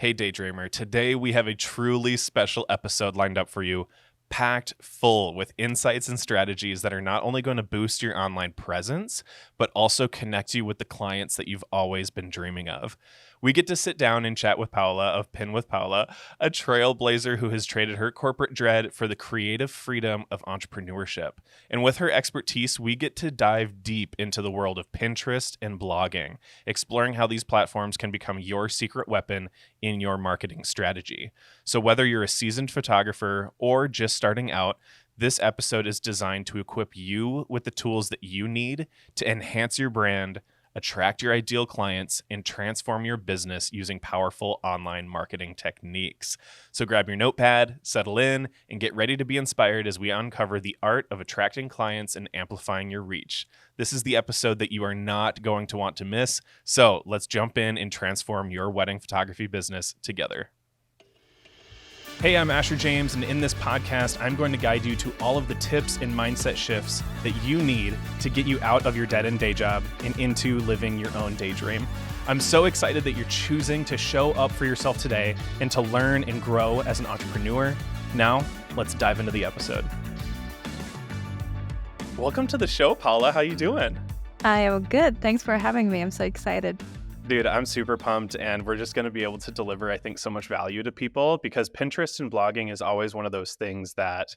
Hey, Daydreamer. Today we have a truly special episode lined up for you, packed full with insights and strategies that are not only going to boost your online presence, but also connect you with the clients that you've always been dreaming of. We get to sit down and chat with Paula of Pin with Paula, a trailblazer who has traded her corporate dread for the creative freedom of entrepreneurship. And with her expertise, we get to dive deep into the world of Pinterest and blogging, exploring how these platforms can become your secret weapon in your marketing strategy. So whether you're a seasoned photographer or just starting out, this episode is designed to equip you with the tools that you need to enhance your brand, attract your ideal clients, and transform your business using powerful online marketing techniques. So grab your notepad, settle in, and get ready to be inspired as we uncover the art of attracting clients and amplifying your reach. This is the episode that you are not going to want to miss. So let's jump in and transform your wedding photography business together. Hey, I'm Asher James, and in this podcast, I'm going to guide you to all of the tips and mindset shifts that you need to get you out of your dead-end day job and into living your own daydream. I'm so excited that you're choosing to show up for yourself today and to learn and grow as an entrepreneur. Now, let's dive into the episode. Welcome to the show, Paula. How you doing? I am good. Thanks for having me. I'm so excited. Dude, I'm super pumped, and we're just going to be able to deliver, I think, so much value to people because Pinterest and blogging is always one of those things that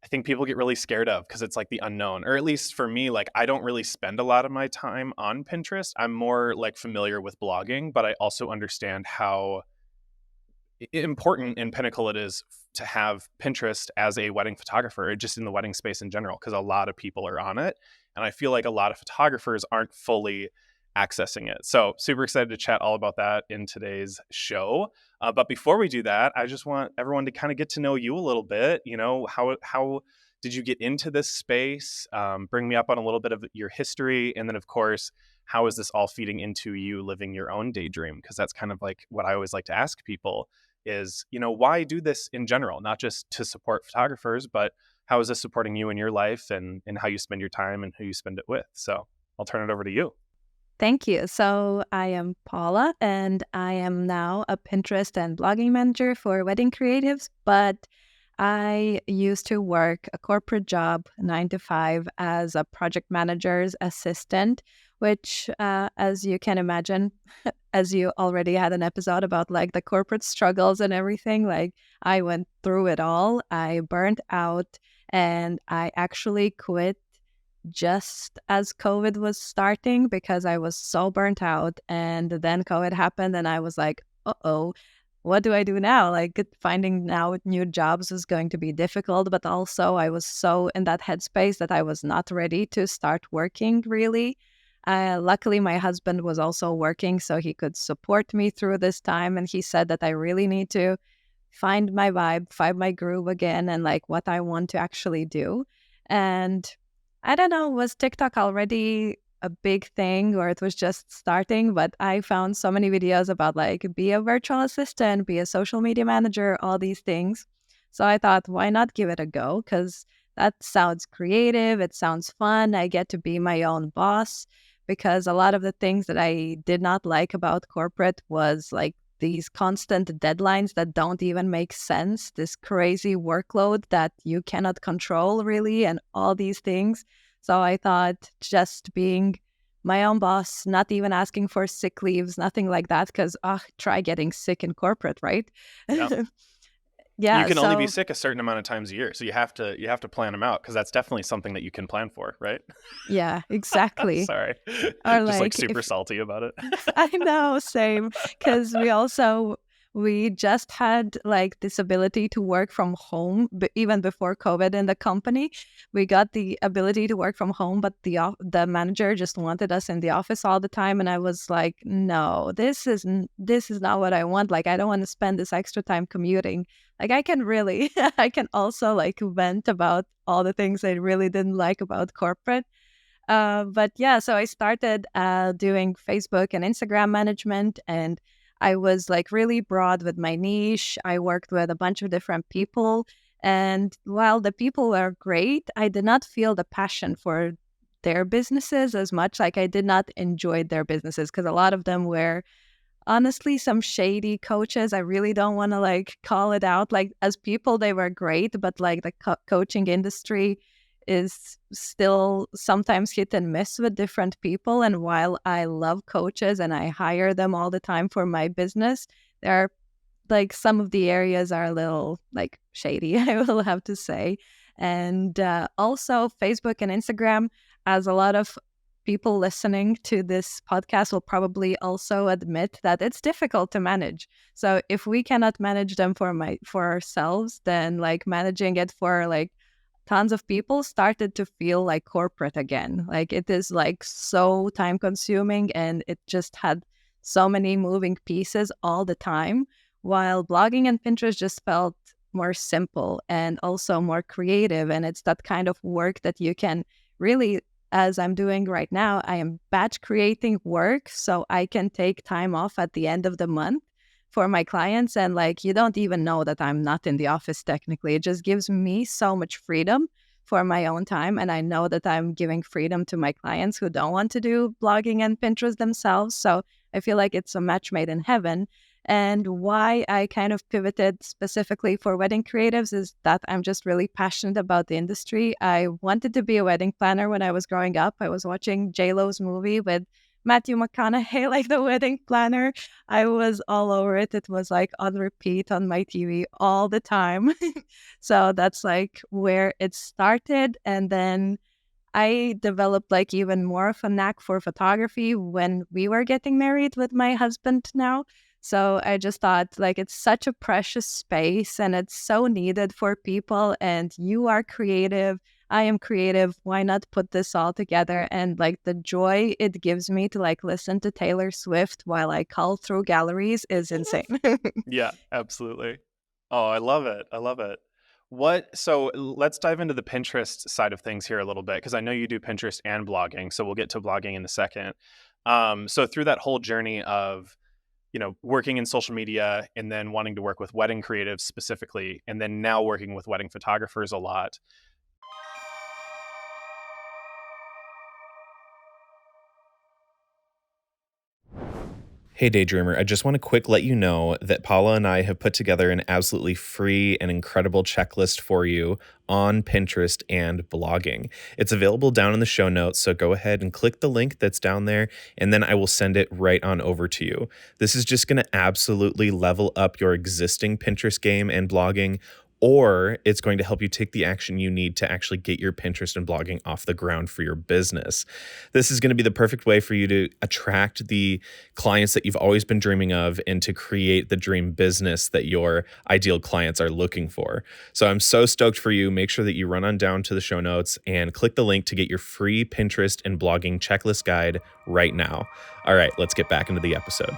I think people get really scared of because it's like the unknown, or at least for me, like I don't really spend a lot of my time on Pinterest. I'm more like familiar with blogging, but I also understand how important and pinnacle it is to have Pinterest as a wedding photographer, just in the wedding space in general, because a lot of people are on it. And I feel like a lot of photographers aren't fully accessing it. So super excited to chat all about that in today's show. But before we do that, I just want everyone to kind of get to know you a little bit. You know, how did you get into this space? Bring me up on a little bit of your history. And then, of course, how is this all feeding into you living your own daydream? Because that's kind of like what I always like to ask people is, you know, why do this in general? Not just to support photographers, but how is this supporting you in your life and how you spend your time and who you spend it with? So I'll turn it over to you. Thank you. So I am Paula, and I am now a Pinterest and blogging manager for wedding creatives, but I used to work a corporate job, 9 to 5, as a project manager's assistant, which, as you can imagine, as you already had an episode about like the corporate struggles and everything, like I went through it all. I burnt out, and I actually quit just as COVID was starting because I was so burnt out. And then COVID happened, and I was like, uh-oh, what do I do now? Like finding now new jobs is going to be difficult, but also I was so in that headspace that I was not ready to start working really. Luckily, my husband was also working, so he could support me through this time. And he said that I really need to find my vibe, find my groove again, and like what I want to actually do. And I don't know, was TikTok already a big thing or it was just starting? But I found so many videos about like be a virtual assistant, be a social media manager, all these things. So I thought, why not give it a go? Because that sounds creative. It sounds fun. I get to be my own boss because a lot of the things that I did not like about corporate was like these constant deadlines that don't even make sense, this crazy workload that you cannot control really, and all these things. So I thought just being my own boss, not even asking for sick leaves, nothing like that, because try getting sick in corporate, right? Yeah. Yeah, you can only be sick a certain amount of times a year, so you have to plan them out because that's definitely something that you can plan for, right? Yeah, exactly. Sorry, Or just like super salty about it. I know, same, because we just had like this ability to work from home, but even before COVID in the company, we got the ability to work from home, but the manager just wanted us in the office all the time, and I was like, no, this is not what I want. Like, I don't want to spend this extra time commuting. Like, I can also like vent about all the things I really didn't like about corporate. But yeah, so I started doing Facebook and Instagram management, and I was like really broad with my niche. I worked with a bunch of different people, and while the people were great, I did not feel the passion for their businesses as much. Like I did not enjoy their businesses because a lot of them were honestly some shady coaches. I really don't want to like call it out. Like as people, they were great, but like the coaching industry is still sometimes hit and miss with different people. And while I love coaches and I hire them all the time for my business, there are like some of the areas are a little like shady, I will have to say. And also Facebook and Instagram, as a lot of people listening to this podcast will probably also admit that it's difficult to manage. So if we cannot manage them for ourselves, then like managing it for like tons of people started to feel like corporate again. Like it is like so time consuming and it just had so many moving pieces all the time, while blogging and Pinterest just felt more simple and also more creative. And it's that kind of work that you can really, as I'm doing right now, I am batch creating work so I can take time off at the end of the month for my clients. And like, you don't even know that I'm not in the office technically. It just gives me so much freedom for my own time. And I know that I'm giving freedom to my clients who don't want to do blogging and Pinterest themselves. So I feel like it's a match made in heaven. And why I kind of pivoted specifically for wedding creatives is that I'm just really passionate about the industry. I wanted to be a wedding planner when I was growing up. I was watching J-Lo's movie with Matthew McConaughey, like the wedding planner. I was all over it. It was like on repeat on my TV all the time. So that's like where it started. And then I developed like even more of a knack for photography when we were getting married with my husband now. So I just thought like it's such a precious space and it's so needed for people, and you are creative. I am creative. Why not put this all together? And like the joy it gives me to like listen to Taylor Swift while I cull through galleries is insane. Yeah, absolutely. Oh, I love it. I love it. So let's dive into the Pinterest side of things here a little bit, because I know you do Pinterest and blogging. So we'll get to blogging in a second. So through that whole journey of, working in social media and then wanting to work with wedding creatives specifically, and then now working with wedding photographers a lot. Hey, Daydreamer, I just want to quick let you know that Paula and I have put together an absolutely free and incredible checklist for you on Pinterest and blogging. It's available down in the show notes, so go ahead and click the link that's down there, and then I will send it right on over to you. This is just going to absolutely level up your existing Pinterest game and blogging, or it's going to help you take the action you need to actually get your Pinterest and blogging off the ground for your business. This is going to be the perfect way for you to attract the clients that you've always been dreaming of and to create the dream business that your ideal clients are looking for. So I'm so stoked for you. Make sure that you run on down to the show notes and click the link to get your free Pinterest and blogging checklist guide right now. All right, let's get back into the episode.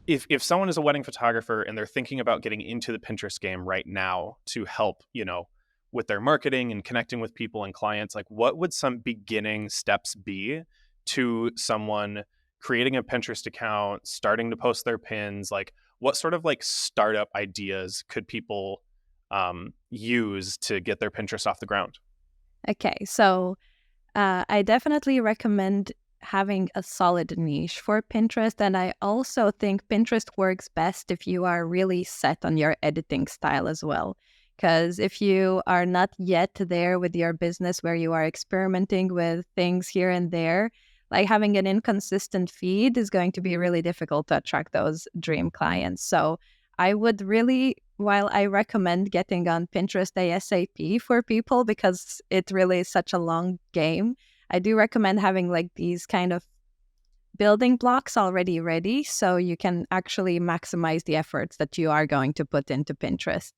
If someone is a wedding photographer and they're thinking about getting into the Pinterest game right now to help, with their marketing and connecting with people and clients, like what would some beginning steps be to someone creating a Pinterest account, starting to post their pins? Like what sort of like startup ideas could people use to get their Pinterest off the ground? Okay, so I definitely recommend having a solid niche for Pinterest. And I also think Pinterest works best if you are really set on your editing style as well. Because if you are not yet there with your business where you are experimenting with things here and there, like having an inconsistent feed is going to be really difficult to attract those dream clients. So I would really, while I recommend getting on Pinterest ASAP for people because it really is such a long game, I do recommend having like these kind of building blocks already ready so you can actually maximize the efforts that you are going to put into Pinterest.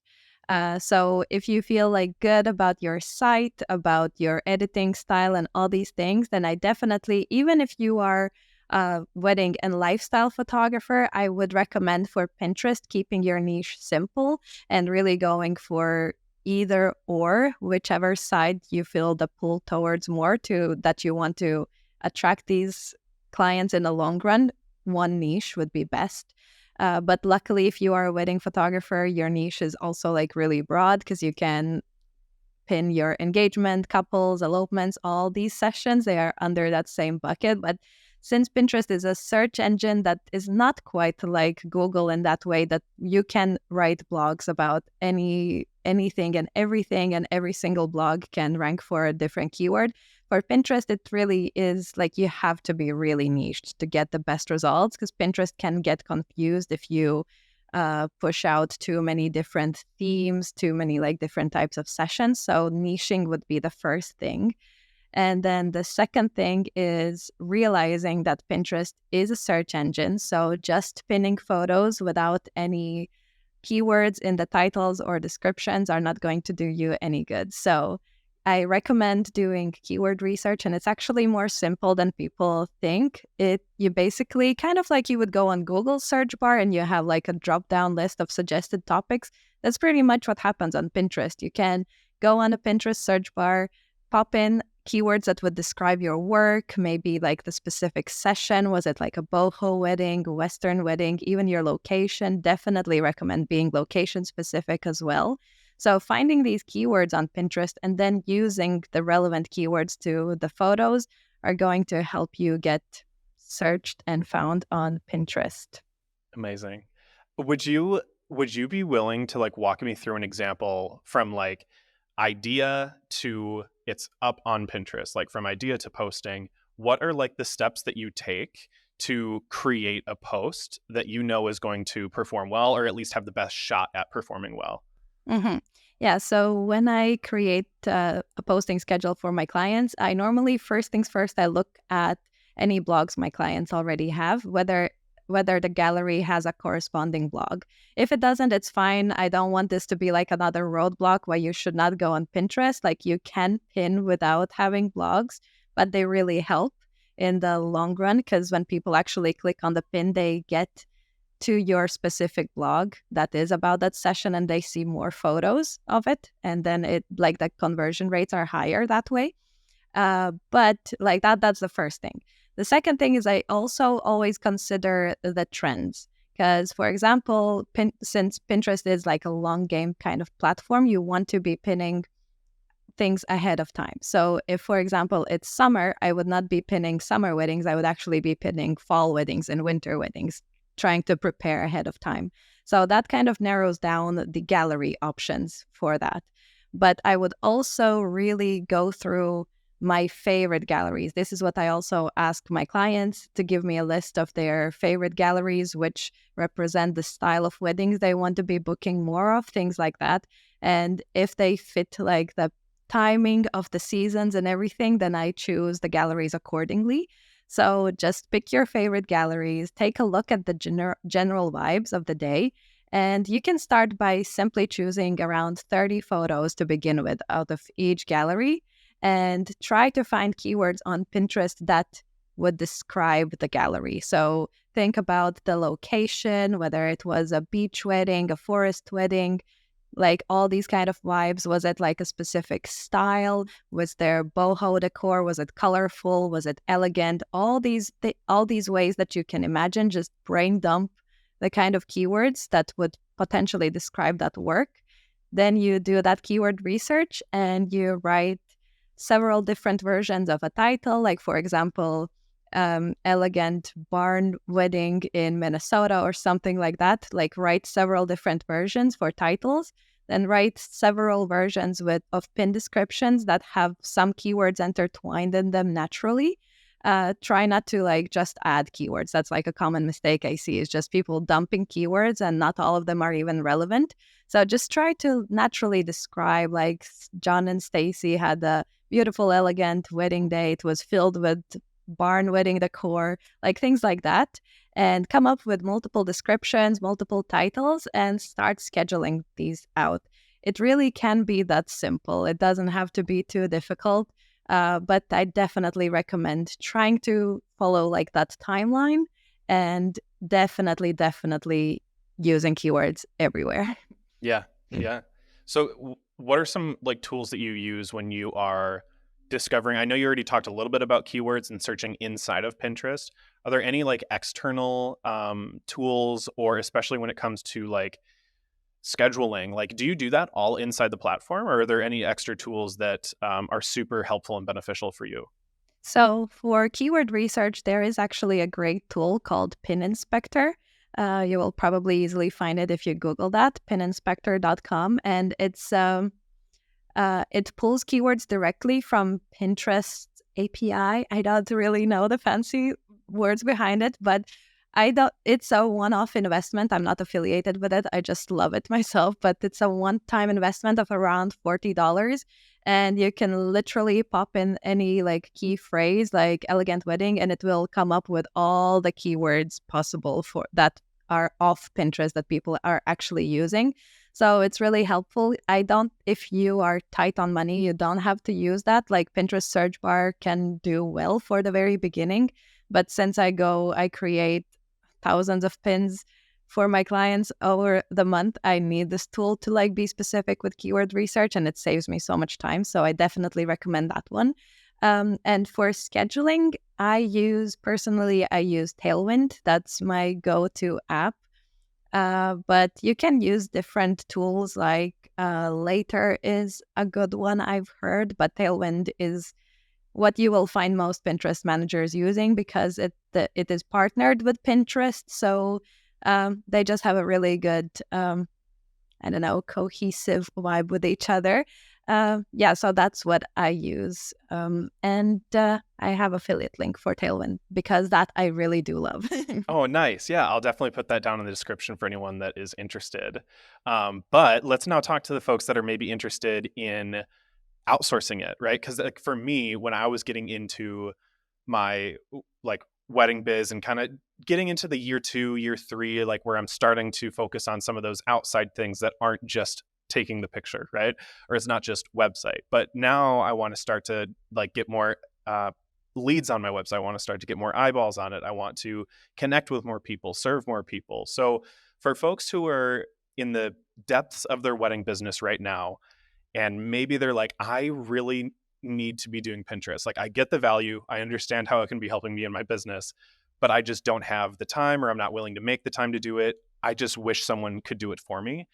So if you feel like good about your site, about your editing style and all these things, then I definitely, even if you are a wedding and lifestyle photographer, I would recommend for Pinterest keeping your niche simple and really going for either or, whichever side you feel the pull towards more to that you want to attract these clients in the long run. One niche would be best. But luckily, if you are a wedding photographer, your niche is also like really broad because you can pin your engagement, couples, elopements, all these sessions. They are under that same bucket. But since Pinterest is a search engine that is not quite like Google in that way, that you can write blogs about anything and everything, and every single blog can rank for a different keyword. For Pinterest, it really is like you have to be really niched to get the best results, because Pinterest can get confused if you push out too many different themes, too many like different types of sessions. So niching would be the first thing. And then the second thing is realizing that Pinterest is a search engine. So just pinning photos without any keywords in the titles or descriptions are not going to do you any good. So I recommend doing keyword research, and it's actually more simple than people think. You basically kind of like you would go on Google search bar and you have like a drop down list of suggested topics. That's pretty much what happens on Pinterest. You can go on a Pinterest search bar, pop in keywords that would describe your work, maybe like the specific session. Was it like a boho wedding, a Western wedding, even your location? Definitely recommend being location specific as well. So finding these keywords on Pinterest and then using the relevant keywords to the photos are going to help you get searched and found on Pinterest. Amazing. Would you be willing to like walk me through an example from like idea to it's up on Pinterest, like from idea to posting? What are like the steps that you take to create a post that you know is going to perform well, or at least have the best shot at performing well? Mm-hmm. Yeah, so when I create a posting schedule for my clients, I normally, first things first, I look at any blogs my clients already have, whether the gallery has a corresponding blog. If it doesn't, it's fine. I don't want this to be like another roadblock where you should not go on Pinterest. Like, you can pin without having blogs, but they really help in the long run, because when people actually click on the pin, they get to your specific blog that is about that session and they see more photos of it, and then it like the conversion rates are higher that way. But like that's the first thing. The second thing is I also always consider the trends, because for example, since Pinterest is like a long game kind of platform, you want to be pinning things ahead of time. So if, for example, it's summer, I would not be pinning summer weddings. I would actually be pinning fall weddings and winter weddings, trying to prepare ahead of time. So that kind of narrows down the gallery options for that. But I would also really go through my favorite galleries. This is what I also ask my clients to give me a list of their favorite galleries, which represent the style of weddings they want to be booking more of, things like that. And if they fit like the timing of the seasons and everything, then I choose the galleries accordingly. So just pick your favorite galleries, take a look at the general vibes of the day, and you can start by simply choosing around 30 photos to begin with out of each gallery, and try to find keywords on Pinterest that would describe the gallery. So think about the location, whether it was a beach wedding, a forest wedding, like all these kind of vibes. Was it like a specific style? Was there boho decor? Was it colorful? Was it elegant? All these ways that you can imagine, just brain dump the kind of keywords that would potentially describe that work. Then you do that keyword research and you write several different versions of a title, like for example, elegant barn wedding in Minnesota or something like that. Like write several different versions for titles, then write several versions of pin descriptions that have some keywords intertwined in them naturally. Try not to like just add keywords. That's like a common mistake I see, is just people dumping keywords and not all of them are even relevant. So just try to naturally describe, like John and Stacy had a beautiful, elegant wedding day. It was filled with barn wedding decor, like things like that, and come up with multiple descriptions, multiple titles, and start scheduling these out. It really can be that simple. It doesn't have to be too difficult, but I definitely recommend trying to follow like that timeline, and definitely using keywords everywhere. Yeah. Yeah. So what are some like tools that you use when you are discovering? I know you already talked a little bit about keywords and searching inside of Pinterest. Are there any like external tools, or especially when it comes to like scheduling, like do you do that all inside the platform, or are there any extra tools that are super helpful and beneficial for you? So for keyword research, there is actually a great tool called Pin Inspector. You will probably easily find it if you Google that, pininspector.com. And it pulls keywords directly from Pinterest API. I don't really know the fancy words behind it, but I don't. It's a one-off investment. I'm not affiliated with it. I just love it myself. But it's a one-time investment of around $40, and you can literally pop in any like key phrase like elegant wedding, and it will come up with all the keywords possible for that are off Pinterest that people are actually using. So it's really helpful. If you are tight on money, you don't have to use that. Like Pinterest search bar can do well for the very beginning. But since I create thousands of pins for my clients over the month, I need this tool to like be specific with keyword research, and it saves me so much time. So I definitely recommend that one. And for scheduling, I use Tailwind. That's my go-to app. But you can use different tools like Later is a good one I've heard, but Tailwind is what you will find most Pinterest managers using because it is partnered with Pinterest. So they just have a really good, cohesive vibe with each other. So that's what I use. And I have affiliate link for Tailwind because that I really do love. Oh, nice. Yeah, I'll definitely put that down in the description for anyone that is interested. But let's now talk to the folks that are maybe interested in outsourcing it, right? Because like for me, when I was getting into my like wedding biz and kind of getting into the year 2, year 3, like where I'm starting to focus on some of those outside things that aren't just taking the picture, right? Or it's not just website. But now I want to start to like get more leads on my website. I want to start to get more eyeballs on it. I want to connect with more people, serve more people. So for folks who are in the depths of their wedding business right now, and maybe they're like, I really need to be doing Pinterest. Like, I get the value. I understand how it can be helping me in my business, but I just don't have the time, or I'm not willing to make the time to do it. I just wish someone could do it for me.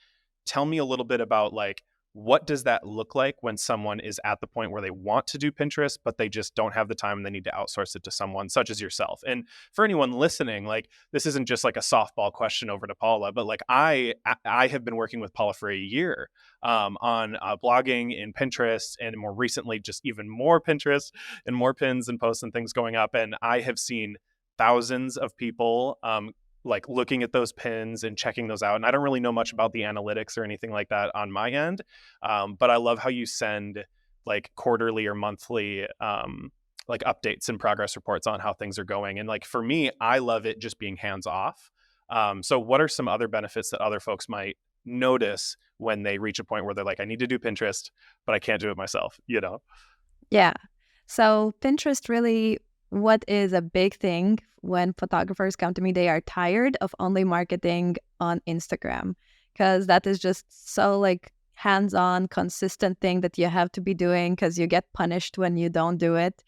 Tell me a little bit about like, what does that look like when someone is at the point where they want to do Pinterest, but they just don't have the time and they need to outsource it to someone such as yourself? And for anyone listening, like this isn't just like a softball question over to Paula, but like I have been working with Paula for a year on blogging in Pinterest, and more recently, just even more Pinterest and more pins and posts and things going up. And I have seen thousands of people like looking at those pins and checking those out. And I don't really know much about the analytics or anything like that on my end. But I love how you send like quarterly or monthly like updates and progress reports on how things are going. And like for me, I love it just being hands off. So what are some other benefits that other folks might notice when they reach a point where they're like, I need to do Pinterest, but I can't do it myself, you know? Yeah. So Pinterest really, what is a big thing when photographers come to me, they are tired of only marketing on Instagram because that is just so like hands-on, consistent thing that you have to be doing because you get punished when you don't do it.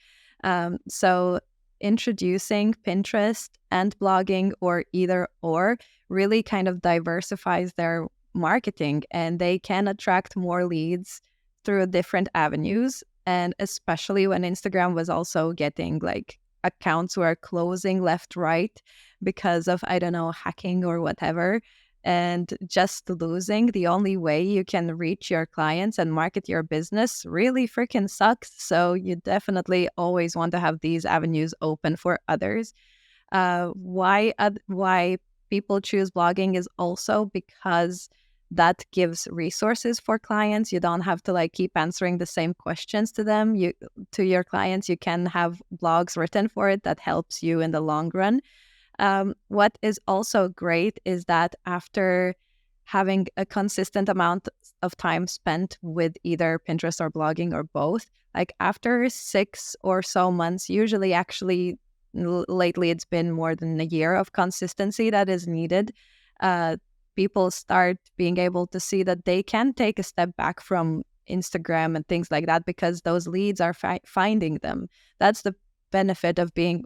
So introducing Pinterest and blogging or either or really kind of diversifies their marketing, and they can attract more leads through different avenues. And especially when Instagram was also getting like accounts were closing left, right because of, I don't know, hacking or whatever. And just losing the only way you can reach your clients and market your business really freaking sucks. So you definitely always want to have these avenues open for others. Why people choose blogging is also because that gives resources for clients. You don't have to like keep answering the same questions to them. To your clients, you can have blogs written for it that helps you in the long run. What is also great is that after having a consistent amount of time spent with either Pinterest or blogging or both, like after 6 or so months, usually actually lately it's been more than a year of consistency that is needed. People start being able to see that they can take a step back from Instagram and things like that because those leads are finding them. That's the benefit of being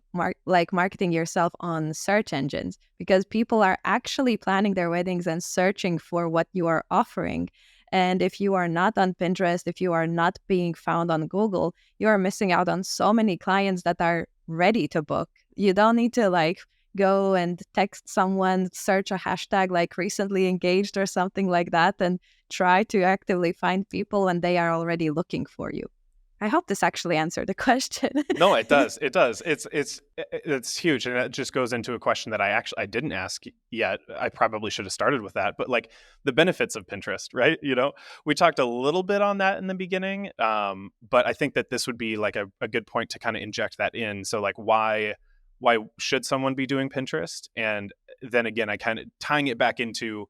marketing yourself on search engines, because people are actually planning their weddings and searching for what you are offering. And if you are not on Pinterest, if you are not being found on Google, you are missing out on so many clients that are ready to book. You don't need to like go and text someone, search a hashtag like recently engaged or something like that, and try to actively find people when they are already looking for you. I hope this actually answered the question. No, it does. It does. It's huge, and it just goes into a question that I didn't ask yet. I probably should have started with that, but like the benefits of Pinterest, right? We talked a little bit on that in the beginning, but I think that this would be like a good point to kind of inject that in. So like why should someone be doing Pinterest? And then again, I kind of tying it back into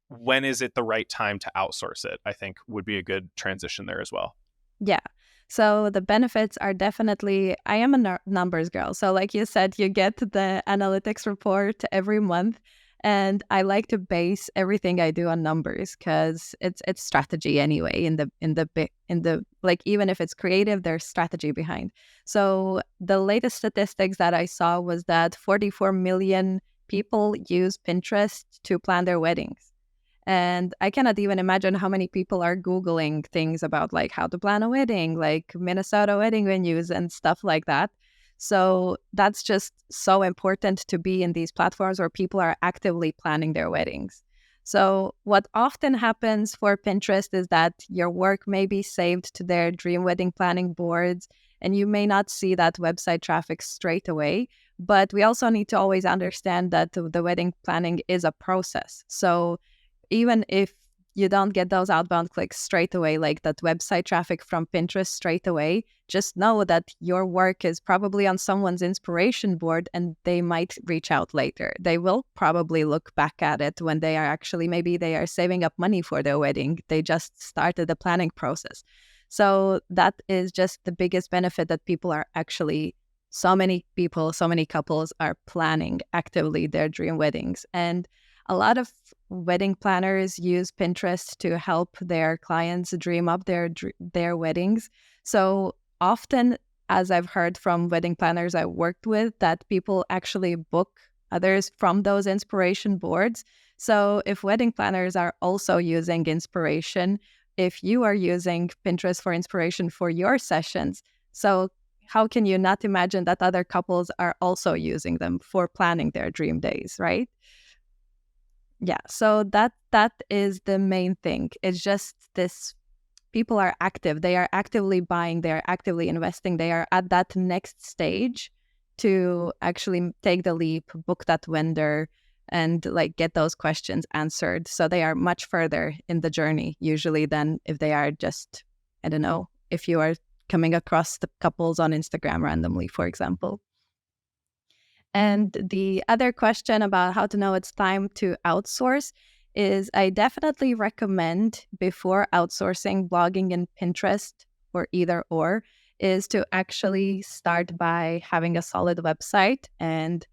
when is it the right time to outsource it, I think would be a good transition there as well. Yeah. So the benefits are definitely, I am a numbers girl. So like you said, you get the analytics report every month. And I like to base everything I do on numbers because it's strategy anyway. In the like, even if it's creative, there's strategy behind. So the latest statistics that I saw was that 44 million people use Pinterest to plan their weddings. And I cannot even imagine how many people are Googling things about like how to plan a wedding, like Minnesota wedding venues and stuff like that. So that's just so important to be in these platforms where people are actively planning their weddings. So what often happens for Pinterest is that your work may be saved to their dream wedding planning boards, and you may not see that website traffic straight away. But we also need to always understand that the wedding planning is a process. So even if you don't get those outbound clicks straight away, like that website traffic from Pinterest straight away, just know that your work is probably on someone's inspiration board and they might reach out later. They will probably look back at it when they are actually, maybe they are saving up money for their wedding. They just started the planning process. So that is just the biggest benefit, that people are actually, so many people, so many couples are planning actively their dream weddings. And a lot of wedding planners use Pinterest to help their clients dream up their weddings. So often, as I've heard from wedding planners I worked with, that people actually book others from those inspiration boards. So if wedding planners are also using inspiration, if you are using Pinterest for inspiration for your sessions, so how can you not imagine that other couples are also using them for planning their dream days, right? Yeah, so that is the main thing. It's just this, people are active. They are actively buying, they are actively investing. They are at that next stage to actually take the leap, book that vendor, and like get those questions answered. So they are much further in the journey usually than if they are just, I don't know, if you are coming across the couples on Instagram randomly, for example. And the other question about how to know it's time to outsource is, I definitely recommend, before outsourcing blogging and Pinterest, or either or, is to actually start by having a solid website and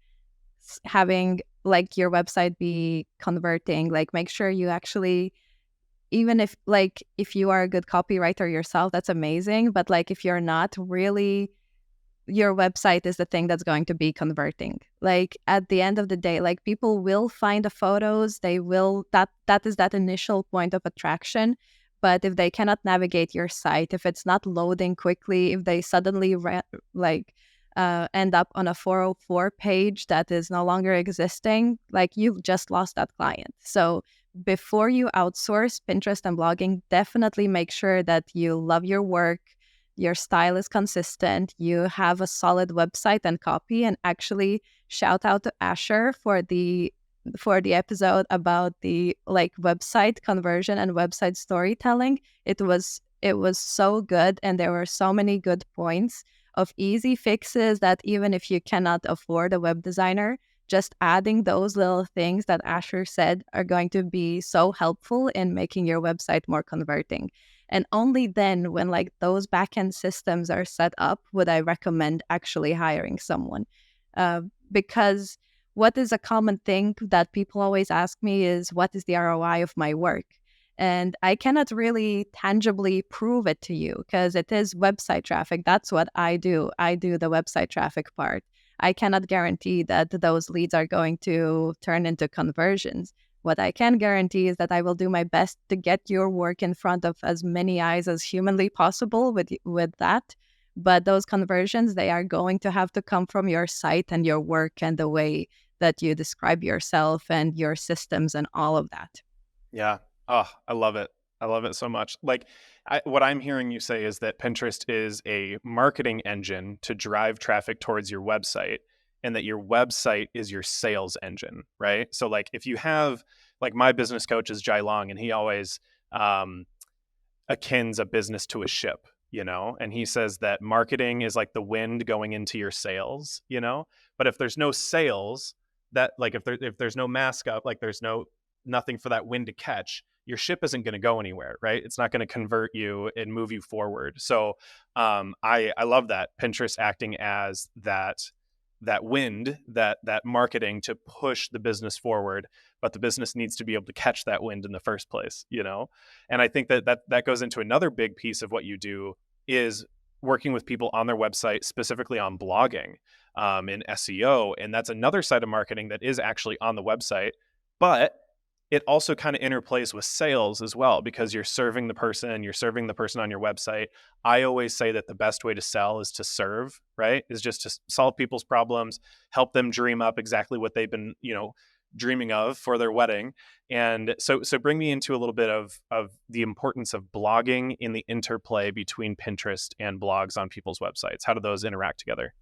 having like your website be converting. Like make sure you actually, even if you are a good copywriter yourself, that's amazing. But like if you're not really, your website is the thing that's going to be converting. Like at the end of the day, like people will find the photos, they will, that is that initial point of attraction. But if they cannot navigate your site, if it's not loading quickly, if they suddenly end up on a 404 page that is no longer existing, like you've just lost that client. So before you outsource Pinterest and blogging, definitely make sure that you love your work, your style is consistent, you have a solid website and copy. And actually shout out to Asher for the episode about the like website conversion and website storytelling. It was so good, and there were so many good points of easy fixes that even if you cannot afford a web designer, just adding those little things that Asher said are going to be so helpful in making your website more converting. And only then, when like those backend systems are set up, would I recommend actually hiring someone. Because what is a common thing that people always ask me is, what is the ROI of my work? And I cannot really tangibly prove it to you because it is website traffic. That's what I do. I do the website traffic part. I cannot guarantee that those leads are going to turn into conversions. What I can guarantee is that I will do my best to get your work in front of as many eyes as humanly possible with that. But those conversions, they are going to have to come from your site and your work and the way that you describe yourself and your systems and all of that. Yeah. Oh, I love it. I love it so much. Like, what I'm hearing you say is that Pinterest is a marketing engine to drive traffic towards your website, and that your website is your sales engine, right? So, like, if you have, like, my business coach is Jai Long, and he always um, akins a business to a ship, and he says that marketing is like the wind going into your sails. But if there's no sales, that, like, if there's no mask up, like, there's nothing for that wind to catch, your ship isn't going to go anywhere, right? It's not going to convert you and move you forward. So I love that Pinterest acting as that wind, that marketing to push the business forward, but the business needs to be able to catch that wind in the first place. And I think that goes into another big piece of what you do, is working with people on their website, specifically on blogging, in SEO. And that's another side of marketing that is actually on the website, but it also kind of interplays with sales as well, because you're serving the person on your website. I always say that the best way to sell is to serve, right? Is just to solve people's problems, help them dream up exactly what they've been, dreaming of for their wedding. And so bring me into a little bit of the importance of blogging in the interplay between Pinterest and blogs on people's websites. How do those interact together?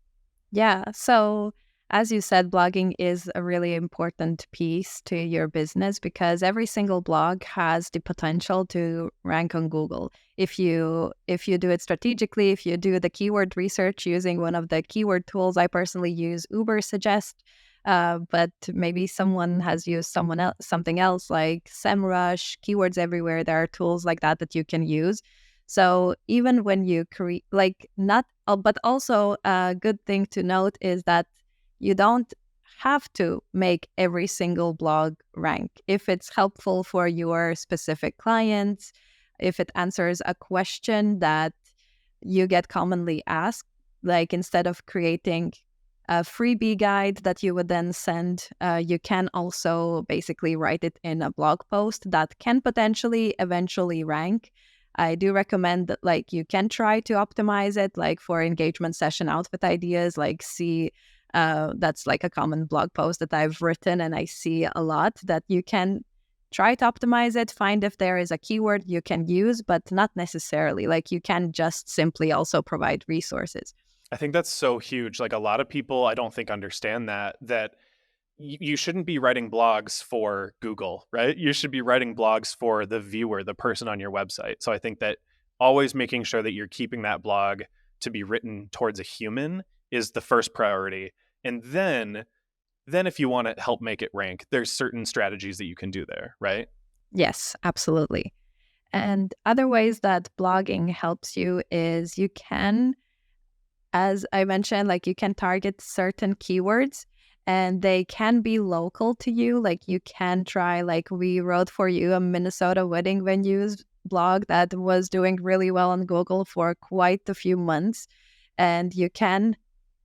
Yeah. So, as you said, blogging is a really important piece to your business because every single blog has the potential to rank on Google. If you do it strategically, if you do the keyword research using one of the keyword tools I personally use, Uber suggest, but maybe someone has used something else like SEMrush, Keywords Everywhere. There are tools like that you can use. So even when you create, like, not, but also a good thing to note is that you don't have to make every single blog rank. If it's helpful for your specific clients, if it answers a question that you get commonly asked, like instead of creating a freebie guide that you would then send, you can also basically write it in a blog post that can potentially eventually rank. I do recommend that, like, you can try to optimize it, like for engagement session outfit ideas, like see, that's like a common blog post that I've written and I see a lot, that you can try to optimize it, find if there is a keyword you can use, but not necessarily. Like, you can just simply also provide resources. I think that's so huge. Like, a lot of people, I don't think, understand that you shouldn't be writing blogs for Google, right? You should be writing blogs for the viewer, the person on your website. So I think that always making sure that you're keeping that blog to be written towards a human is the first priority. And then if you want to help make it rank, there's certain strategies that you can do there, right? Yes, absolutely. And other ways that blogging helps you is you can, as I mentioned, like you can target certain keywords and they can be local to you. Like you can try, like we wrote for you a Minnesota wedding venues blog that was doing really well on Google for quite a few months. And you can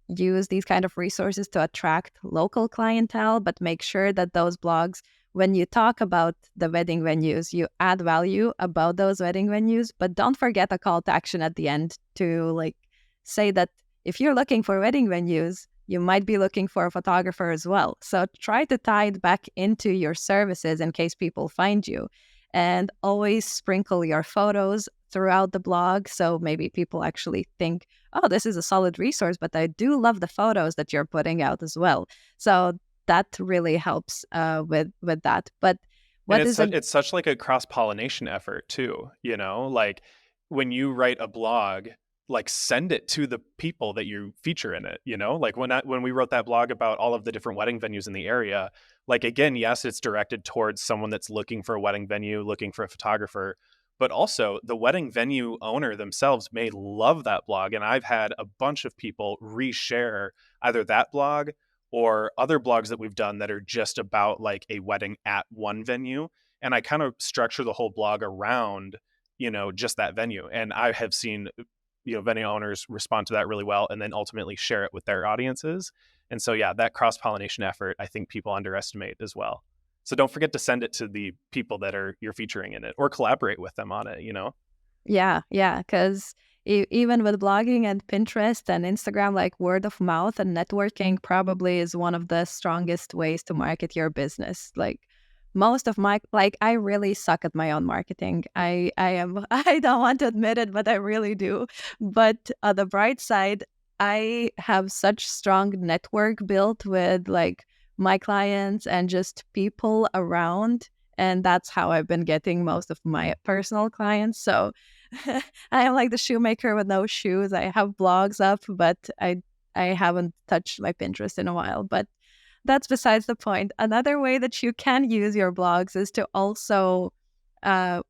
use these kind of resources to attract local clientele, but make sure that those blogs, when you talk about the wedding venues, you add value about those wedding venues, but don't forget a call to action at the end to, like, say that if you're looking for wedding venues, you might be looking for a photographer as well. So try to tie it back into your services in case people find you. And always sprinkle your photos throughout the blog. So maybe people actually think, oh, this is a solid resource, but I do love the photos that you're putting out as well. So that really helps with that. But And what is a it's such like a cross-pollination effort too, like when you write a blog, like send it to the people that you feature in it, like when we wrote that blog about all of the different wedding venues in the area, like, again, yes, it's directed towards someone that's looking for a wedding venue, looking for a photographer, but also the wedding venue owner themselves may love that blog. And I've had a bunch of people reshare either that blog or other blogs that we've done that are just about like a wedding at one venue. And I kind of structure the whole blog around, just that venue. And I have seen, venue owners respond to that really well and then ultimately share it with their audiences. And so, yeah, that cross pollination effort, I think people underestimate as well. So don't forget to send it to the people that you're featuring in it, or collaborate with them on it, you know? Yeah, yeah, because even with blogging and Pinterest and Instagram, like word of mouth and networking probably is one of the strongest ways to market your business. Like most of my, like I really suck at my own marketing. I am I don't want to admit it, but I really do. But on the bright side, I have such strong network built with like my clients and just people around. And that's how I've been getting most of my personal clients. So I am like the shoemaker with no shoes. I have blogs up, but I haven't touched my Pinterest in a while. But that's besides the point. Another way that you can use your blogs is to also,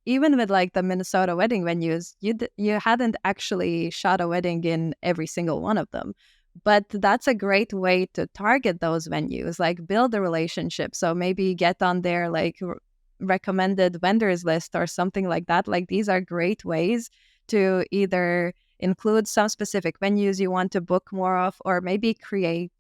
even with like the Minnesota wedding venues, you hadn't actually shot a wedding in every single one of them. But that's a great way to target those venues, like build a relationship. So maybe get on their like recommended vendors list or something like that. Like these are great ways to either include some specific venues you want to book more of, or maybe create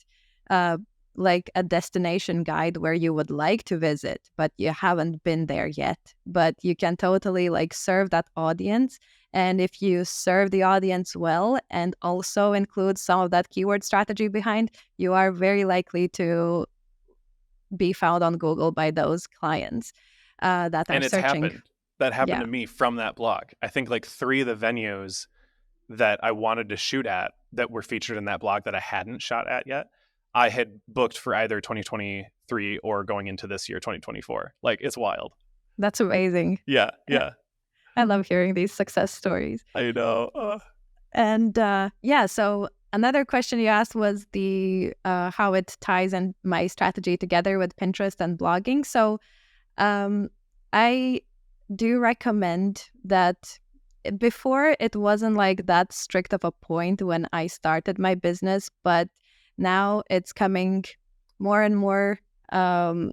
uh, like a destination guide where you would like to visit, but you haven't been there yet. But you can totally like serve that audience. And if you serve the audience well and also include some of that keyword strategy behind, you are very likely to be found on Google by those clients that are And it's searching. happened. That happened Yeah, to me from that blog. I think like 3 of the venues that I wanted to shoot at that were featured in that blog that I hadn't shot at yet, I had booked for either 2023 or going into this year, 2024. Like, it's wild. that's amazing. Yeah, yeah. I love hearing these success stories. I know. And yeah, so another question you asked was the how it ties in my strategy together with Pinterest and blogging. So I do recommend that before it wasn't like that strict of a point when I started my business, but now it's coming more and more um,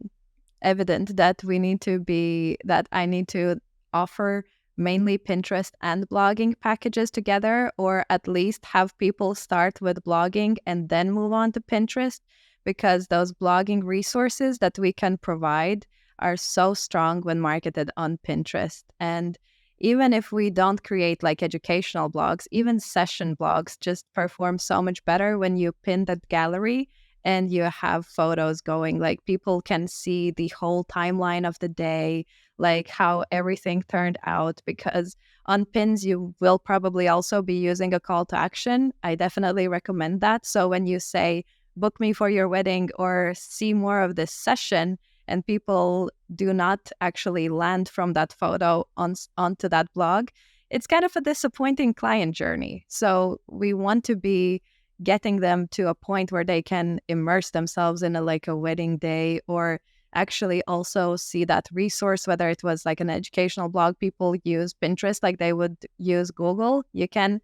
evident that that I need to offer mainly Pinterest and blogging packages together, or at least have people start with blogging and then move on to Pinterest, because those blogging resources that we can provide are so strong when marketed on Pinterest. And even if we don't create like educational blogs, even session blogs just perform so much better when you pin that gallery and you have photos going. Like people can see the whole timeline of the day, like how everything turned out. Because on pins, you will probably also be using a call to action. I definitely recommend that. So when you say, book me for your wedding or see more of this session, and people do not actually land from that photo onto that blog, it's kind of a disappointing client journey. So we want to be getting them to a point where they can immerse themselves in a wedding day, or actually also see that resource, whether it was like an educational blog. People use Pinterest like they would use Google. You can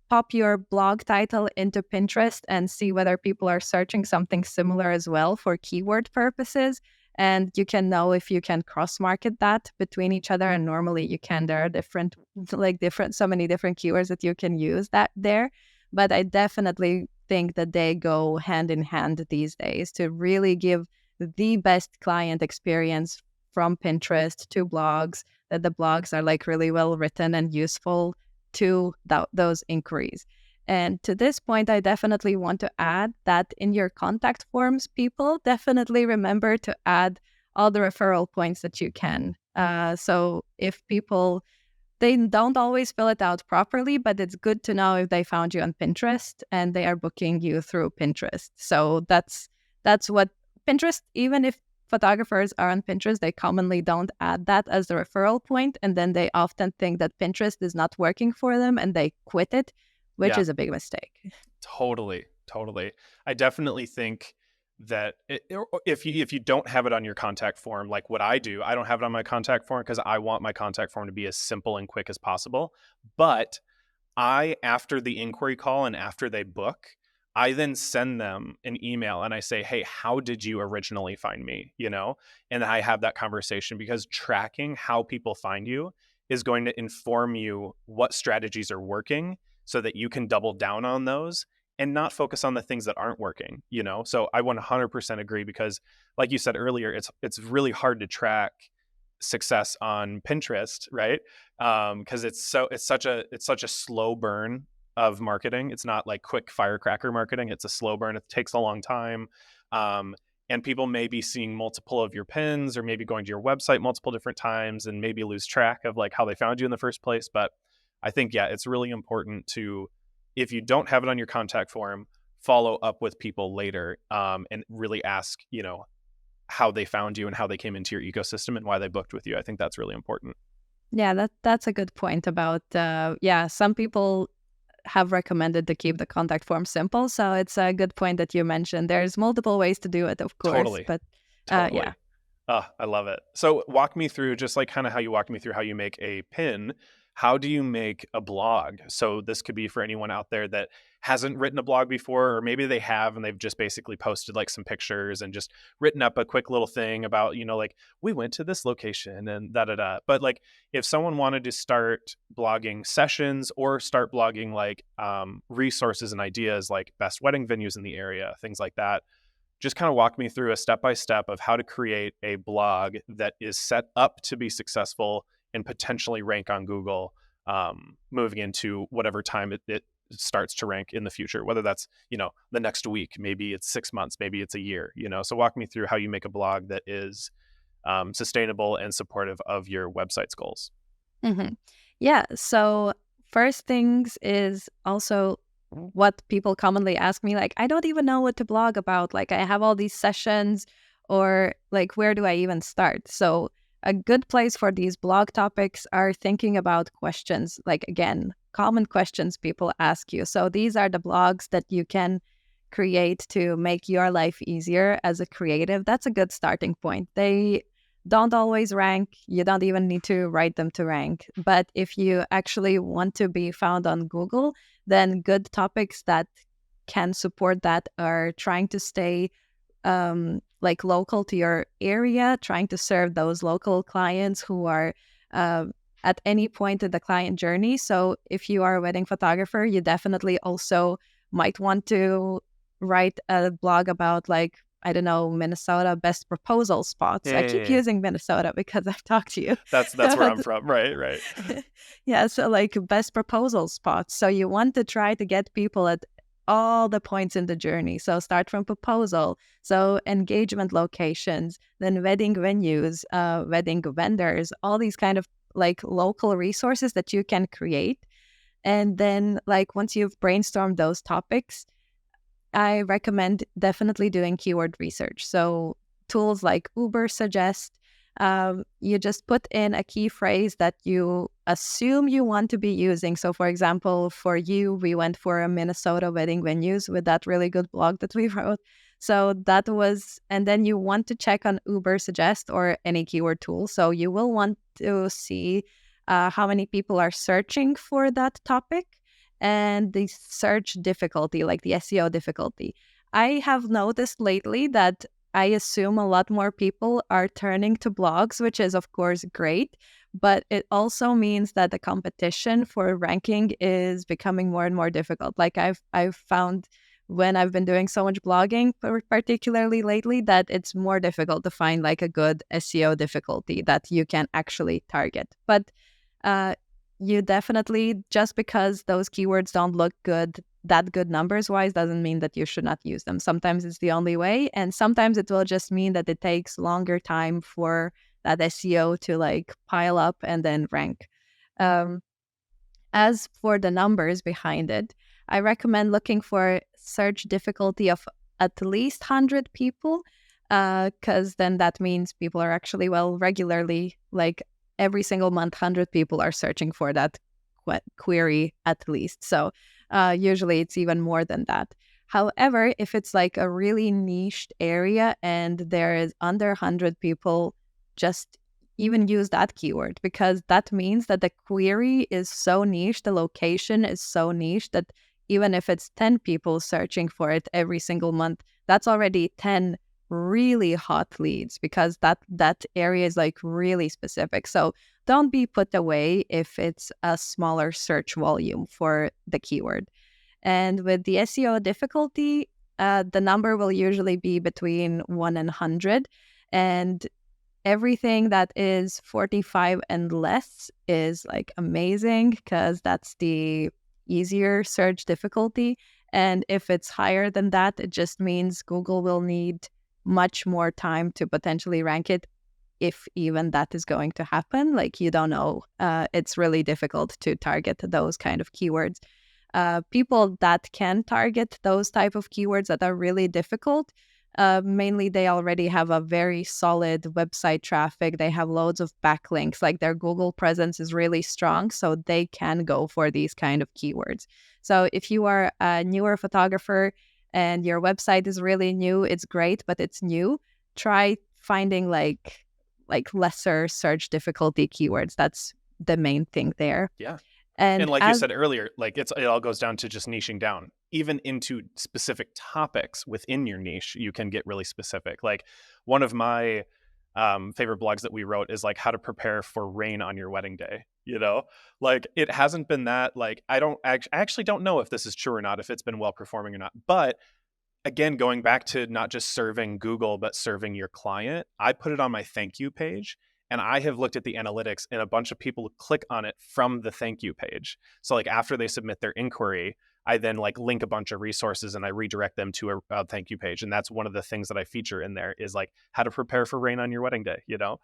pop your blog title into Pinterest and see whether people are searching something similar as well for keyword purposes. And you can know if you can cross market that between each other. And normally you can. There are so many different keywords that you can use that there. But I definitely think that they go hand in hand these days to really give the best client experience from Pinterest to blogs, that the blogs are like really well written and useful to those inquiries. And to this point, I definitely want to add that in your contact forms, people definitely remember to add all the referral points that you can. So if people, they don't always fill it out properly, but it's good to know if they found you on Pinterest and they are booking you through Pinterest. So that's what Pinterest, even if photographers are on Pinterest, they commonly don't add that as the referral point. And then they often think that Pinterest is not working for them and they quit it, which Yeah, is a big mistake. totally. Totally. I definitely think that if you don't have it on your contact form, like what I do, I don't have it on my contact form because I want my contact form to be as simple and quick as possible. But after the inquiry call and after they book, I then send them an email and I say, hey, how did you originally find me? And I have that conversation, because tracking how people find you is going to inform you what strategies are working so that you can double down on those and not focus on the things that aren't working, So I 100% agree, because like you said earlier, it's really hard to track success on Pinterest, right? Because it's such a slow burn of marketing. It's not like quick firecracker marketing. It's a slow burn. It takes a long time. Um, and people may be seeing multiple of your pins, or maybe going to your website multiple different times, and maybe lose track of like how they found you in the first place. But I think, yeah, it's really important to, if you don't have it on your contact form, follow up with people later, and really ask, how they found you and how they came into your ecosystem and why they booked with you. I think that's really important. Yeah, that's a good point about some people have recommended to keep the contact form simple. So it's a good point that you mentioned. There's multiple ways to do it, of course, Totally. but Totally. yeah. I love it. So walk me through, just like kind of how you walked me through how you make a pin. How do you make a blog? So this could be for anyone out there that hasn't written a blog before, or maybe they have and they've just basically posted like some pictures and just written up a quick little thing about, like, we went to this location and da da da. But like, if someone wanted to start blogging sessions, or start blogging like resources and ideas, like best wedding venues in the area, things like that, just kind of walk me through a step-by-step of how to create a blog that is set up to be successful and potentially rank on Google, moving into whatever time it starts to rank in the future, whether that's, the next week, maybe it's 6 months, maybe it's a year, So walk me through how you make a blog that is sustainable and supportive of your website's goals. Mm-hmm. Yeah. So first things is also what people commonly ask me, like, I don't even know what to blog about. Like, I have all these sessions, or like, where do I even start? So a good place for these blog topics are thinking about questions, like, again, common questions people ask you. So these are the blogs that you can create to make your life easier as a creative. That's a good starting point. They don't always rank. You don't even need to write them to rank. But if you actually want to be found on Google, then good topics that can support that are trying to stay like local to your area, trying to serve those local clients who are at any point in the client journey. So if you are a wedding photographer, you definitely also might want to write a blog about, like, I don't know, Minnesota best proposal spots. I keep Yeah. using Minnesota because I've talked to you. That's where I'm from. Right. Yeah, so like best proposal spots. So you want to try to get people at all the points in the journey. So start from proposal, so engagement locations, then wedding venues, wedding vendors, all these kind of like local resources that you can create. And then like once you've brainstormed those topics, I recommend definitely doing keyword research. So tools like Ubersuggest, you just put in a key phrase that you assume you want to be using. So for example, for you, we went for a Minnesota wedding venues with that really good blog that we wrote. So that was, and then you want to check on Ubersuggest or any keyword tool. So you will want to see how many people are searching for that topic, and the search difficulty, like the SEO difficulty. I have noticed lately that I assume a lot more people are turning to blogs, which is, of course, great. But it also means that the competition for ranking is becoming more and more difficult. Like I've found when I've been doing so much blogging, particularly lately, that it's more difficult to find like a good SEO difficulty that you can actually target. But you definitely, just because those keywords don't look good, that good numbers wise, doesn't mean that you should not use them. Sometimes it's the only way, and sometimes it will just mean that it takes longer time for that SEO to like pile up and then rank. As for the numbers behind it, I recommend looking for search difficulty of at least 100 people, because then that means people are actually, well, regularly, like every single month, 100 people are searching for that query at least. So usually it's even more than that. However, if it's like a really niched area and there is under 100 people, just even use that keyword, because that means that the query is so niche, the location is so niche, that even if it's 10 people searching for it every single month, that's already 10 really hot leads, because that area is like really specific. So don't be put away if it's a smaller search volume for the keyword. And with the SEO difficulty, the number will usually be between 1 and 100. And everything that is 45 and less is like amazing because that's the easier search difficulty. And if it's higher than that, it just means Google will need much more time to potentially rank it, if even that is going to happen. Like, you don't know. It's really difficult to target those kind of keywords. People that can target those type of keywords that are really difficult, mainly they already have a very solid website traffic. They have loads of backlinks, like their Google presence is really strong, so they can go for these kind of keywords. So if you are a newer photographer and your website is really new, it's great, but it's new, try finding like lesser search difficulty keywords. That's the main thing there. Yeah. And And like you as said earlier, like it all goes down to just niching down. Even into specific topics within your niche, you can get really specific. Like one of my favorite blogs that we wrote is like how to prepare for rain on your wedding day. You know, like it hasn't been that, like I actually don't know if this is true or not, if it's been well performing or not. But again, going back to not just serving Google, but serving your client, I put it on my thank you page. And I have looked at the analytics, and a bunch of people click on it from the thank you page. So like after they submit their inquiry, I then like link a bunch of resources and I redirect them to a thank you page. And that's one of the things that I feature in there is like how to prepare for rain on your wedding day, you know?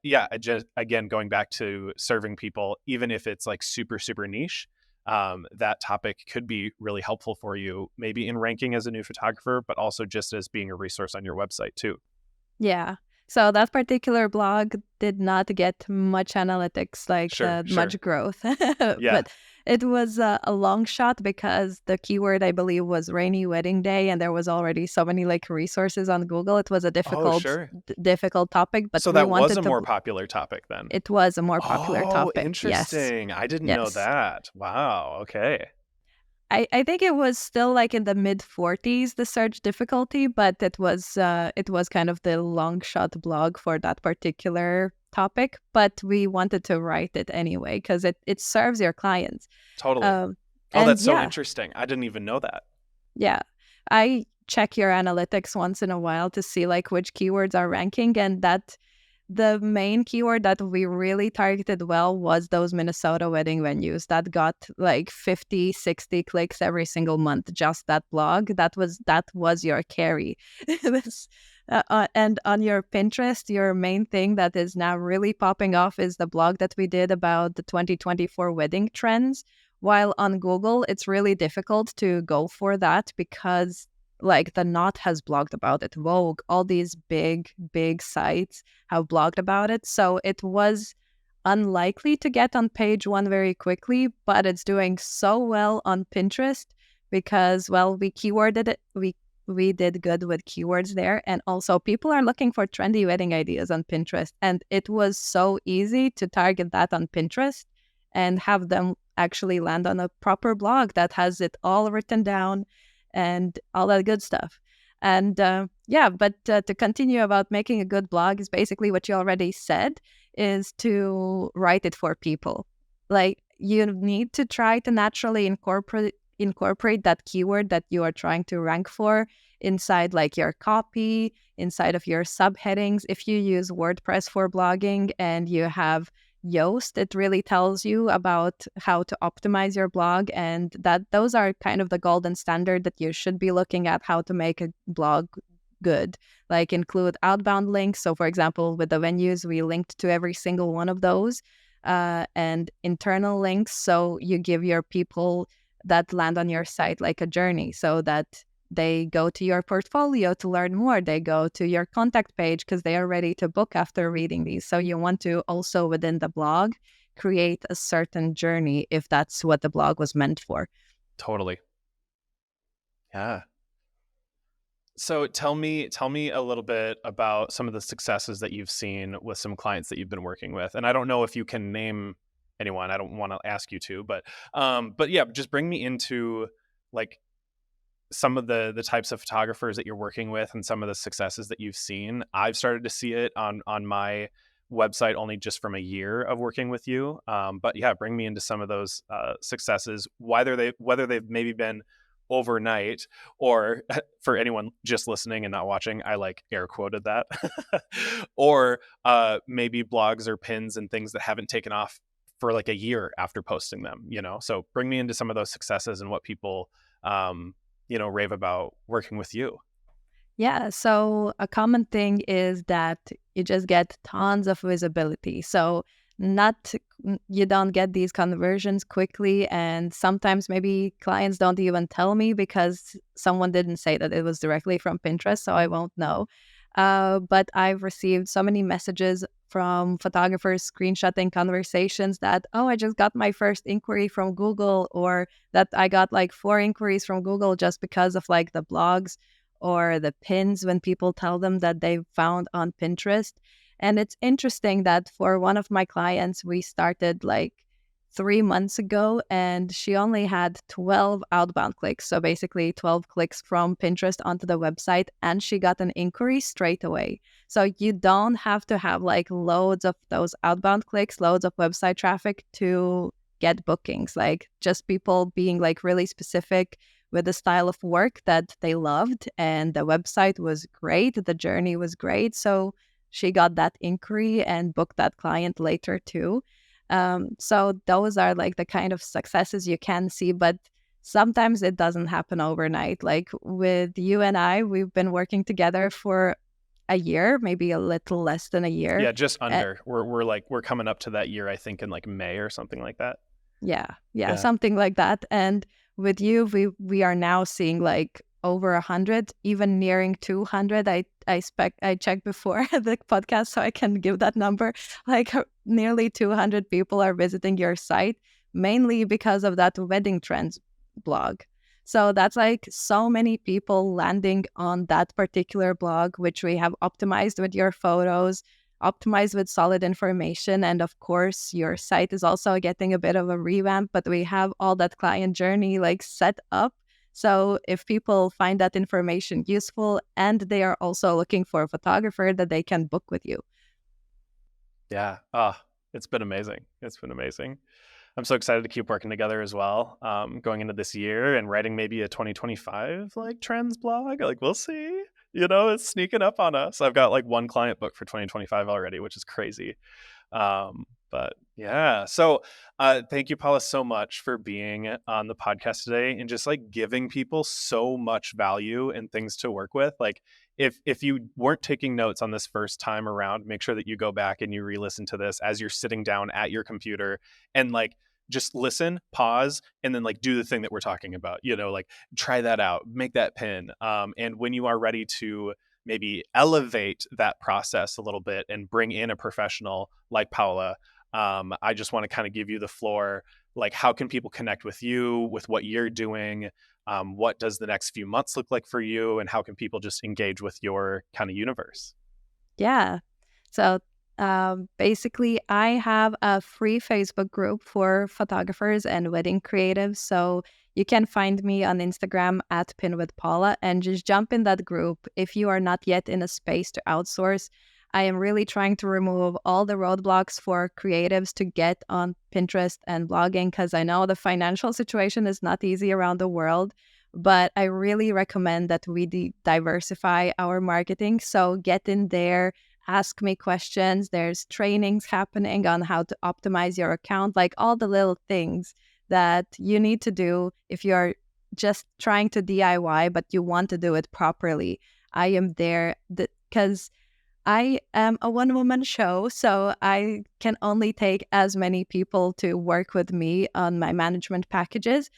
Yeah, I just, again, going back to serving people, even if it's like super, super niche, that topic could be really helpful for you, maybe in ranking as a new photographer, but also just as being a resource on your website too. Yeah. So that particular blog did not get much analytics, like Sure, sure. much growth, Yeah. but it was a long shot because the keyword, I believe, was rainy wedding day, and there was already so many like resources on Google. It was a Oh, sure. difficult topic, but So we that was wanted a to. more popular topic then. It was a more popular Oh, topic. Yes, interesting. I didn't know yes. that. Wow. Okay. I think it was still like in the mid 40s, the search difficulty, but it was kind of the long shot blog for that particular topic. But we wanted to write it anyway because it serves your clients. Totally. Um, Oh, and that's so yeah, interesting. I didn't even know that. yeah, I check your analytics once in a while to see like which keywords are ranking, and that the main keyword that we really targeted well was those Minnesota wedding venues that got like 50, 60 clicks every single month. Just that blog, that was your carry. And on your Pinterest, your main thing that is now really popping off is the blog that we did about the 2024 wedding trends. While on Google, it's really difficult to go for that because like the Knot has blogged about it, Vogue, all these big sites have blogged about it. So it was unlikely to get on page one very quickly, but it's doing so well on Pinterest because, well, we keyworded it. We did good with keywords there. And also people are looking for trendy wedding ideas on Pinterest. And it was so easy to target that on Pinterest and have them actually land on a proper blog that has it all written down and all that good stuff. And yeah, but to continue about making a good blog is basically what you already said, is to write it for people. Like you need to try to naturally incorporate that keyword that you are trying to rank for inside like your copy, inside of your subheadings. If you use WordPress for blogging and you have Yoast, it really tells you about how to optimize your blog, and that those are kind of the golden standard that you should be looking at how to make a blog good. Like include outbound links. So for example, with the venues, we linked to every single one of those, and internal links. So you give your people that land on your site like a journey, so that they go to your portfolio to learn more. They go to your contact page because they are ready to book after reading these. So you want to also within the blog create a certain journey if that's what the blog was meant for. Totally. Yeah. So tell me a little bit about some of the successes that you've seen with some clients that you've been working with. And I don't know if you can name anyone. I don't want to ask you to, but yeah, just bring me into like some of the types of photographers that you're working with and some of the successes that you've seen. I've started to see it on my website only just from a year of working with you. But yeah, bring me into some of those successes, whether they've maybe been overnight, or for anyone just listening and not watching, I like air quoted that, or maybe blogs or pins and things that haven't taken off for like a year after posting them, so bring me into some of those successes and what people rave about working with you. Yeah, so a common thing is that you just get tons of visibility. So not you don't get these conversions quickly, and sometimes maybe clients don't even tell me because someone didn't say that it was directly from Pinterest, so I won't know. But I've received so many messages from photographers screenshotting conversations that, oh, I just got my first inquiry from Google, or that I got like 4 inquiries from Google just because of like the blogs or the pins when people tell them that they found on Pinterest. And it's interesting that for one of my clients, we started like 3 months ago, and she only had 12 outbound clicks. So basically 12 clicks from Pinterest onto the website, and she got an inquiry straight away. So you don't have to have like loads of those outbound clicks, loads of website traffic to get bookings. Like just people being like really specific with the style of work that they loved, and the website was great, the journey was great. So she got that inquiry and booked that client later too. So those are like the kind of successes you can see, but sometimes it doesn't happen overnight. Like with you and I, we've been working together for a year, maybe a little less than a year. Yeah, just under. We're coming up to that year, I think, in like May or something like that. Yeah, something like that. And with you, we are now seeing like over 100, even nearing 200. I checked before the podcast, so I can give that number. Like nearly 200 people are visiting your site, mainly because of that wedding trends blog. So that's like so many people landing on that particular blog, which we have optimized with your photos, optimized with solid information. And of course, your site is also getting a bit of a revamp, but we have all that client journey like set up. So if people find that information useful and they are also looking for a photographer, that they can book with you. Yeah. It's been amazing. It's been amazing. I'm so excited to keep working together as well, going into this year and writing maybe a 2025 like trends blog. Like we'll see. It's sneaking up on us. I've got like one client booked for 2025 already, which is crazy. But yeah, so thank you, Paula, so much for being on the podcast today and just like giving people so much value and things to work with. Like if you weren't taking notes on this first time around, make sure that you go back and you re-listen to this as you're sitting down at your computer and like just listen, pause, and then like do the thing that we're talking about, like try that out, make that pin. And when you are ready to maybe elevate that process a little bit and bring in a professional like Paula, I just want to kind of give you the floor. Like, how can people connect with you, with what you're doing? What does the next few months look like for you? And how can people just engage with your kind of universe? Yeah. So basically, I have a free Facebook group for photographers and wedding creatives. So you can find me on Instagram at pinwithpaula and just jump in that group. If you are not yet in a space to outsource, I am really trying to remove all the roadblocks for creatives to get on Pinterest and blogging, because I know the financial situation is not easy around the world. But I really recommend that we diversify our marketing. So get in there, ask me questions. There's trainings happening on how to optimize your account, like all the little things that you need to do if you're just trying to DIY, but you want to do it properly. I am there because I am a one-woman show, so I can only take as many people to work with me on my management packages.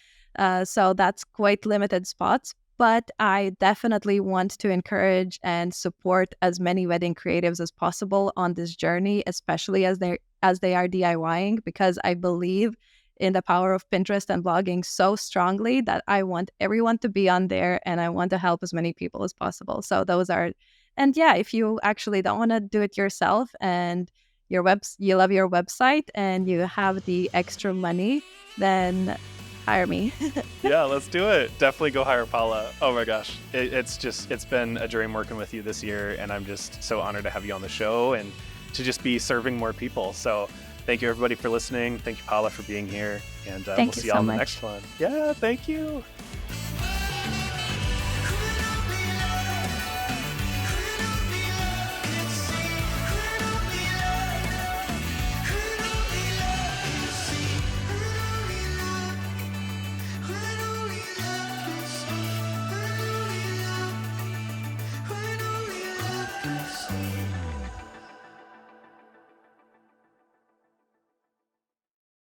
So that's quite limited spots. But I definitely want to encourage and support as many wedding creatives as possible on this journey, especially as they are DIYing, because I believe in the power of Pinterest and blogging so strongly that I want everyone to be on there and I want to help as many people as possible. So those are, and yeah, if you actually don't want to do it yourself and you love your website and you have the extra money, then hire me. Yeah, let's do it. Definitely go hire Paula. Oh my gosh. It's been a dream working with you this year, and I'm just so honored to have you on the show and to just be serving more people. So thank you everybody for listening. Thank you, Paula, for being here, and we'll Thank you see y'all so in the much. next one. Yeah, thank you.